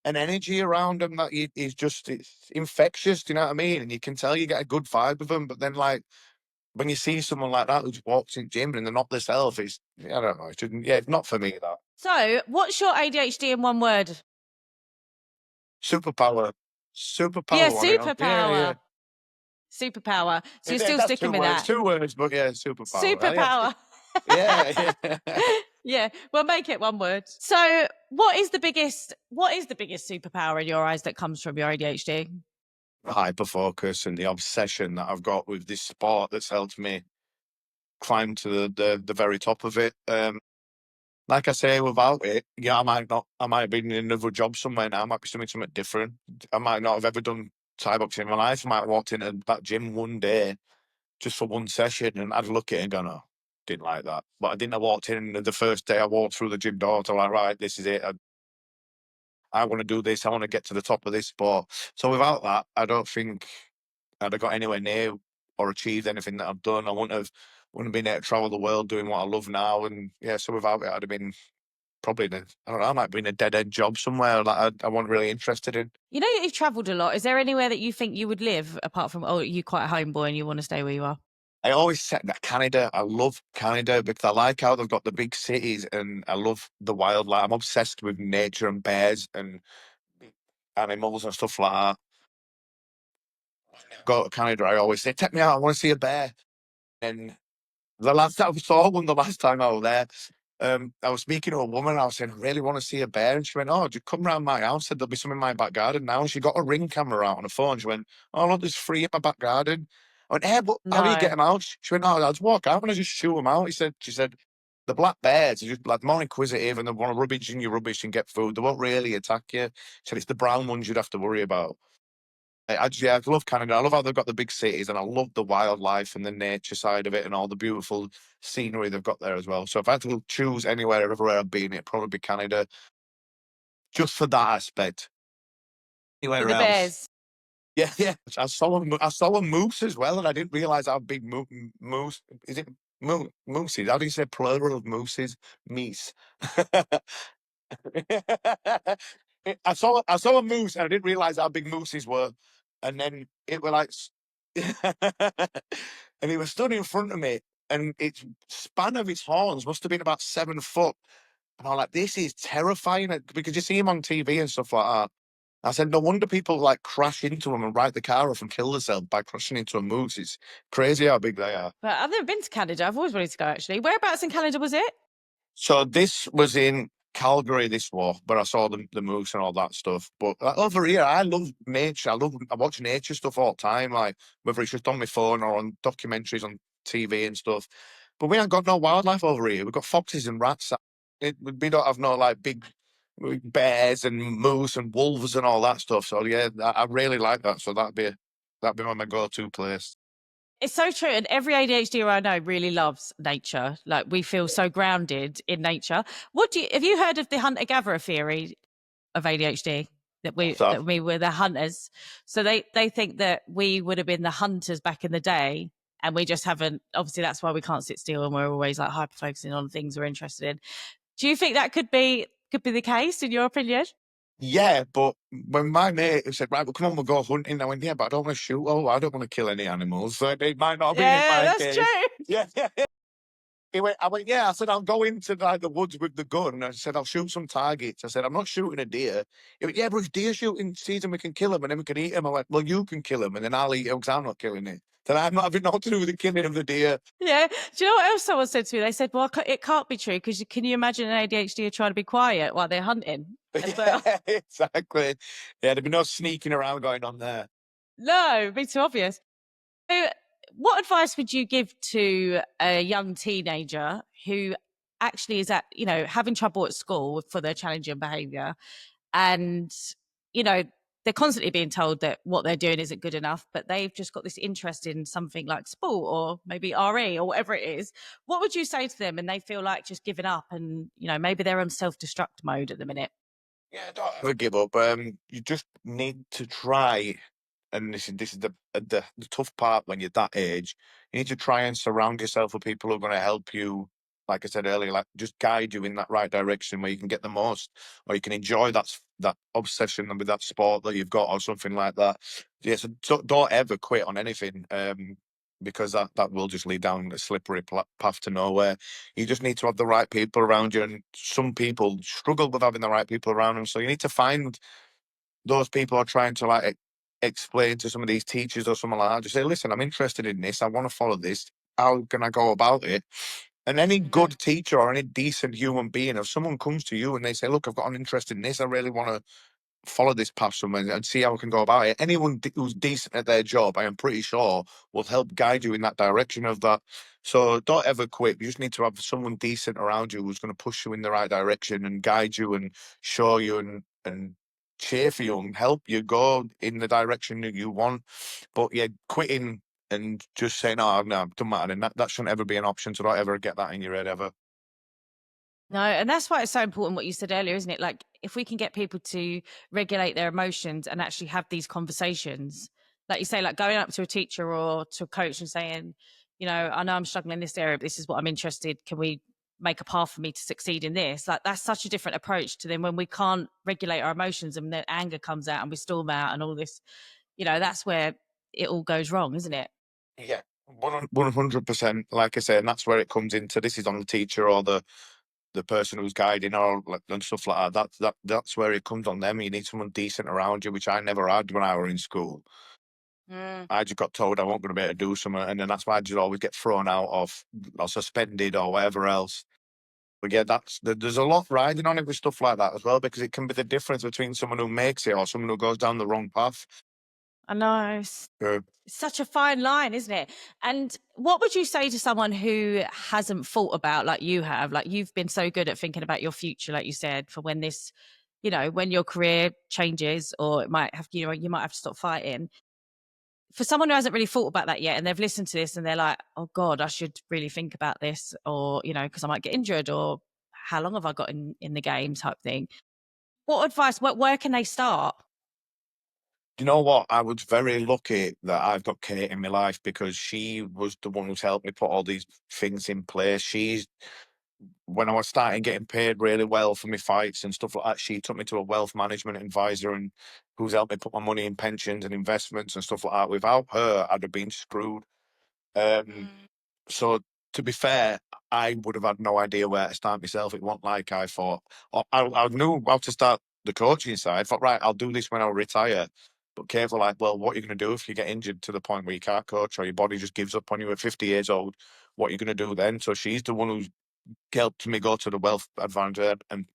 energy around them that it's infectious, do you know what I mean? And you can tell you get a good vibe with them, but then like when you see someone like that who just walks in the gym and they're not themselves, I don't know, it's not for me, that. So what's your ADHD in one word? Superpower. Yeah, Superpower on it. Yeah. superpower. Superpower. So you're still That's sticking with that. 2 words, but yeah, superpower. Superpower. Yeah, yeah. Yeah, we'll make it one word. So what is the biggest superpower in your eyes that comes from your ADHD? Hyper focus and the obsession that I've got with this sport that's helped me climb to the very top of it. like I say, without it, yeah, I might be in another job somewhere now. I might be doing something different. I might not have ever done Thai boxing in my life. I might have walked into that gym one day just for one session and I'd look at it and go, no, didn't like that. But I didn't have walked in the first day I walked through the gym door to like, right, this is it. I want to do this. I want to get to the top of this sport. So without that, I don't think I'd have got anywhere near or achieved anything that I've done. I wouldn't have been able to travel the world doing what I love now. And yeah, so without it, I'd have been probably I don't know, I might be in a dead end job somewhere that I wasn't really interested in. You know, you've travelled a lot. Is there anywhere that you think you would live apart from, oh, you're quite a homeboy and you want to stay where you are? I always said that Canada, I love Canada because I like how they've got the big cities and I love the wildlife. I'm obsessed with nature and bears and animals and stuff like that. Go to Canada, I always say, take me out, I want to see a bear. And the last time I saw one, the last time I was there, I was speaking to a woman. I was saying, I really want to see a bear. And she went, oh, just come round my house. Said, there'll be some in my back garden now. And she got a Ring camera out on her phone. She went, oh, look, there's three in my back garden. I went, hey, but how do you get No. them out? She went, no, I'll just walk out and I just shoot them out. She said, the black bears are just like more inquisitive and they want to rummage in your rubbish and get food. They won't really attack you. She said, it's the brown ones you'd have to worry about. Yeah, I love Canada. I love how they've got the big cities, and I love the wildlife and the nature side of it, and all the beautiful scenery they've got there as well. So if I had to choose anywhere, everywhere I've been, it'd probably be Canada, just for that aspect. For Anywhere the else, bears. yeah, yeah. I saw a moose as well, and I didn't realize how big moose is. It mooses? How do you say plural of mooses? Meese. I saw a moose and I didn't realize how big mooses were. And then it were like and he was stood in front of me and its span of its horns must have been about 7 foot. And I'm like, this is terrifying because you see him on TV and stuff like that. I said, no wonder people like crash into them and write the car off and kill themselves by crashing into a moose. It's crazy how big they are. But I've never been to Canada. I've always wanted to go, actually. Whereabouts in Canada was it? So this was in Calgary, this war, but I saw the moose and all that stuff. But over here, I love nature. I watch nature stuff all the time, like whether it's just on my phone or on documentaries on TV and stuff. But we ain't got no wildlife over here. We've got foxes and rats. We don't have no like big bears and moose and wolves and all that stuff. So yeah, I really like that. So that'd be my go-to place. It's so true. And every ADHDer I know really loves nature. Like we feel so grounded in nature. Have you heard of the hunter-gatherer theory of ADHD? So That we were the hunters. So they think that we would have been the hunters back in the day. And we just haven't, obviously that's why we can't sit still and we're always like hyper focusing on things we're interested in. Do you think that could be the case in your opinion? yeah, but when my mate said, right, well, come on, we'll go hunting, I went, yeah, but I don't want to shoot. Oh, I don't want to kill any animals. So it might not have been in Yeah, my that's case. true. Yeah, yeah. I went, yeah. I said, I'll go into like the woods with the gun. I said, I'll shoot some targets. I said, I'm not shooting a deer. He went, yeah, but it's deer shooting season. We can kill them and then we can eat them. I went, well, you can kill them and then I'll eat them because I'm not killing it. Then I'm not having nothing to do with the killing of the deer. Yeah. Do you know what else someone said to me? They said, well, it can't be true because can you imagine an ADHD trying to be quiet while they're hunting as well? Yeah, exactly. Yeah, there'd be no sneaking around going on there. No, it'd be too obvious. So, what advice would you give to a young teenager who actually is having trouble at school for their challenging behavior and, you know, they're constantly being told that what they're doing isn't good enough, but they've just got this interest in something like sport or maybe RE or whatever it is. What would you say to them? And they feel like just giving up and, maybe they're on self-destruct mode at the minute. Yeah, don't ever give up. You just need to try, and this is the tough part when you're that age. You need to try and surround yourself with people who are going to help you. Like I said earlier, like just guide you in that right direction where you can get the most, or you can enjoy that obsession with that sport that you've got, or something like that. Yeah, so don't ever quit on anything. Because that will just lead down a slippery path to nowhere. You just need to have the right people around you, and some people struggle with having the right people around them. So you need to find those people who are trying to like explain to some of these teachers or someone like that. Just say, listen, I'm interested in this. I want to follow this. How can I go about it? And any good teacher or any decent human being, if someone comes to you and they say, look, I've got an interest in this, I really want to follow this path somewhere and see how I can go about it. Anyone who's decent at their job, I am pretty sure, will help guide you in that direction of that. So don't ever quit. You just need to have someone decent around you who's going to push you in the right direction and guide you and show you and cheer for you and help you go in the direction that you want. But yeah, quitting and just saying, oh, no, it doesn't matter. And that shouldn't ever be an option. So don't ever get that in your head ever. No, and that's why it's so important what you said earlier, isn't it? Like, if we can get people to regulate their emotions and actually have these conversations, like you say, like going up to a teacher or to a coach and saying, you know, I know I'm struggling in this area, but this is what I'm interested. Can we make a path for me to succeed in this? Like, that's such a different approach to then when we can't regulate our emotions and then anger comes out and we storm out and all this, you know, that's where it all goes wrong, isn't it? Yeah. 100%. Like I say, and that's where it comes into this is on the teacher or the person who's guiding or like, and stuff like that. That's where it comes on them. You need someone decent around you, which I never had when I were in school. Mm. I just got told I wasn't going to be able to do something, and then that's why I just always get thrown out of or suspended or whatever else. But yeah, there's a lot riding on it with stuff like that as well, because it can be the difference between someone who makes it or someone who goes down the wrong path. I know. Uh, It's such a fine line, isn't it? And what would you say to someone who hasn't thought about, like you have, like you've been so good at thinking about your future, like you said, for when this, you know, when your career changes or it might have, you know, you might have to stop fighting. For someone who hasn't really thought about that yet and they've listened to this and they're like, oh God, I should really think about this, or, you know, because I might get injured, or how long have I got in the game type thing. What advice, where can they start? you know what? I was very lucky that I've got Kate in my life because she was the one who's helped me put all these things in place. When I was starting getting paid really well for my fights and stuff like that, she took me to a wealth management advisor and who's helped me put my money in pensions and investments and stuff like that. Without her, I'd have been screwed. Um, Mm. so to be fair, I would have had no idea where to start myself. It wasn't like I thought. I knew how to start the coaching side. I thought, right, I'll do this when I retire. But Kate were like, well, what are you going to do if you get injured to the point where you can't coach or your body just gives up on you at 50 years old? What are you going to do then? So she's the one who's helped me go to the wealth advisor, and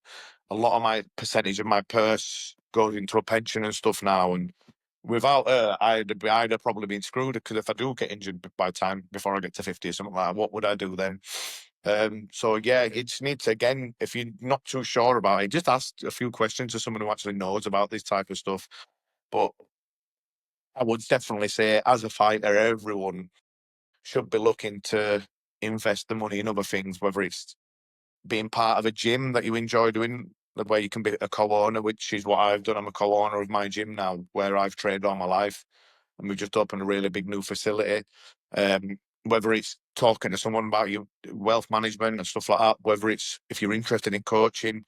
a lot of my percentage of my purse goes into a pension and stuff now. And without her, I'd have probably been screwed because if I do get injured by the time before I get to 50 or something like that, what would I do then? So yeah, it just needs again, if you're not too sure about it, just ask a few questions to someone who actually knows about this type of stuff. But I would definitely say, as a fighter, everyone should be looking to invest the money in other things, whether it's being part of a gym that you enjoy doing, where you can be a co-owner, which is what I've done. I'm a co-owner of my gym now, where I've trained all my life, and we've just opened a really big new facility. Whether it's talking to someone about your wealth management and stuff like that, whether it's if you're interested in coaching,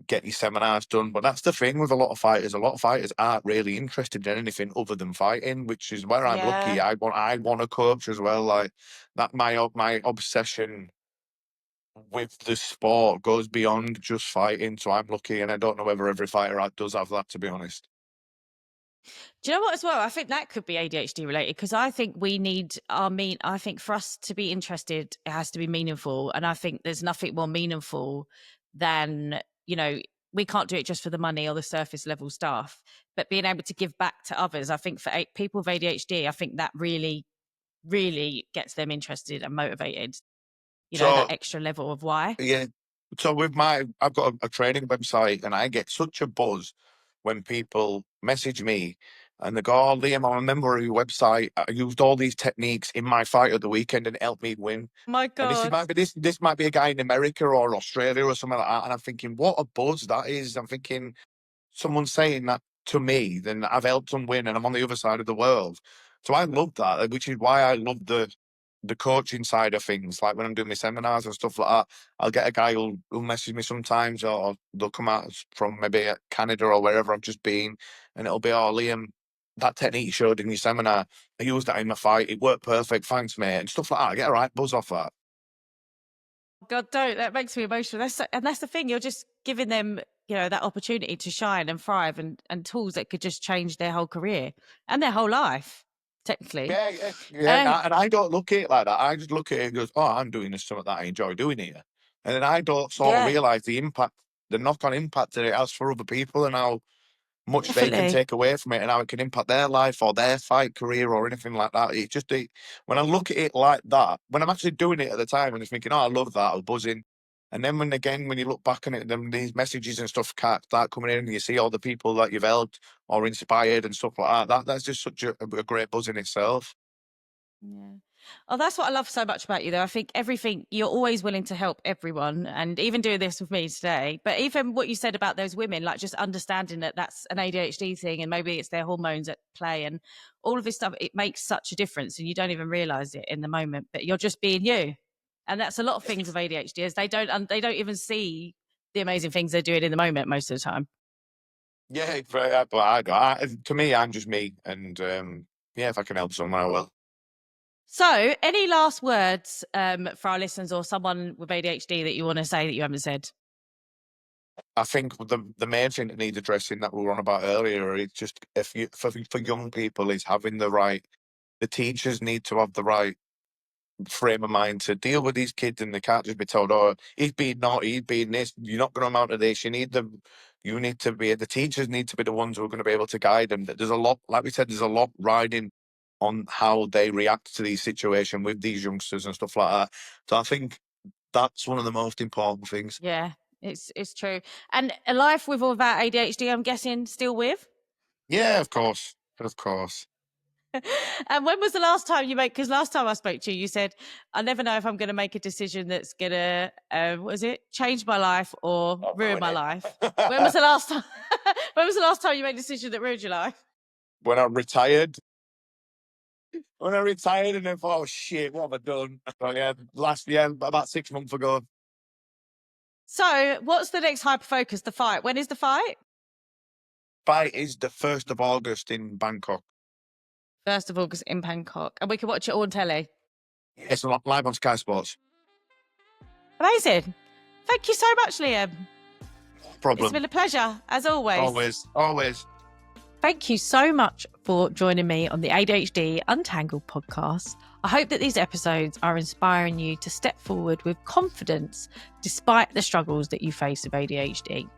get your seminars done. But that's the thing with a lot of fighters. A lot of fighters aren't really interested in anything other than fighting, which is where I'm lucky. Yeah. I want to coach as well. Like that, my obsession with the sport goes beyond just fighting. So I'm lucky, and I don't know whether every fighter does have that, to be honest. Do you know what as well? I think that could be ADHD related because I think we need I think for us to be interested, it has to be meaningful. And I think there's nothing more meaningful than, you know, we can't do it just for the money or the surface level stuff, but being able to give back to others. I think for people with ADHD, I think that really, really gets them interested and motivated, you know, that So extra level of why. yeah, so I've got a training website, and I get such a buzz when people message me and they go, "Oh, Liam, I'm a member of your website. I used all these techniques in my fight at the weekend, and it helped me win." My And this God. might be this might be a guy in America or Australia or something like that. And I'm thinking, what a buzz that is. I'm thinking, someone saying that to me, then I've helped them win, and I'm on the other side of the world. So I love that, which is why I love the coaching side of things. Like when I'm doing my seminars and stuff like that, I'll get a guy who'll message me sometimes, or they'll come out from maybe Canada or wherever I've just been, and it'll be, "Oh, Liam, that technique you showed in your seminar, I used that in my fight. It worked perfect. Thanks, mate," and stuff like that. I get a right buzz off that. God, don't. That makes me emotional. And that's the thing. You're just giving them, you know, that opportunity to shine and thrive, and tools that could just change their whole career and their whole life, technically. Yeah. Um, And I don't look at it like that. I just look at it and goes, "Oh, I'm doing this something that I enjoy doing here," and then I don't sort of yeah. realize the impact, the knock-on impact that it has for other people, and how much they can Definitely. take away from it and how it can impact their life or their fight career or anything like that. When I look at it like that, when I'm actually doing it at the time and I'm thinking, oh, I love that, I was buzzing. And then when you look back on it, then these messages and stuff start coming in and you see all the people that you've helped or inspired and stuff like that's just such a great buzz in itself. Yeah. Oh, that's what I love so much about you, though. I think everything, you're always willing to help everyone, and even doing this with me today. But even what you said about those women, like just understanding that that's an ADHD thing and maybe it's their hormones at play and all of this stuff, it makes such a difference and you don't even realize it in the moment, but you're just being you. And that's a lot of things of ADHD is they don't even see the amazing things they're doing in the moment most of the time. Yeah, but to me, I'm just me. And yeah, if I can help someone, I will. So, any last words for our listeners or someone with ADHD that you want to say that you haven't said? I think the main thing that needs addressing that we were on about earlier is just for young people is having the teachers need to have the right frame of mind to deal with these kids, and they can't just be told, oh, he's being naughty, he's being this, you're not going to amount to this. The teachers need to be the ones who are going to be able to guide them. There's a lot, like we said, there's a lot riding on how they react to these situations with these youngsters and stuff like that. So I think that's one of the most important things. Yeah, it's true. And a life with or without ADHD, I'm guessing still with? Yeah, of course. Of course. And when was the last time you made, because last time I spoke to you, you said, I never know if I'm going to make a decision that's going to, change my life or ruin my life. When was the last time, when was the last time you made a decision that ruined your life? When I retired. When I retired and then thought, oh shit, what have I done? So, yeah, last year, about 6 months ago. So what's the next hyper focus? The fight. When is the fight? Fight is the 1st of August in Bangkok. 1st of August in Bangkok. And we can watch it all on telly. It's live on Sky Sports. Amazing. Thank you so much, Liam. No problem. It's been a pleasure, as always. Always. Thank you so much for joining me on the ADHD Untangled podcast. I hope that these episodes are inspiring you to step forward with confidence despite the struggles that you face with ADHD.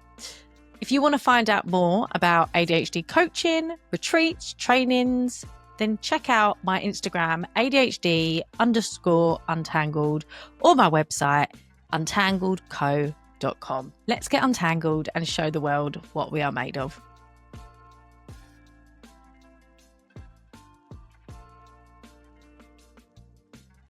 If you want to find out more about ADHD coaching, retreats, trainings, then check out my Instagram, ADHD_untangled, or my website, untangledco.com. Let's get untangled and show the world what we are made of.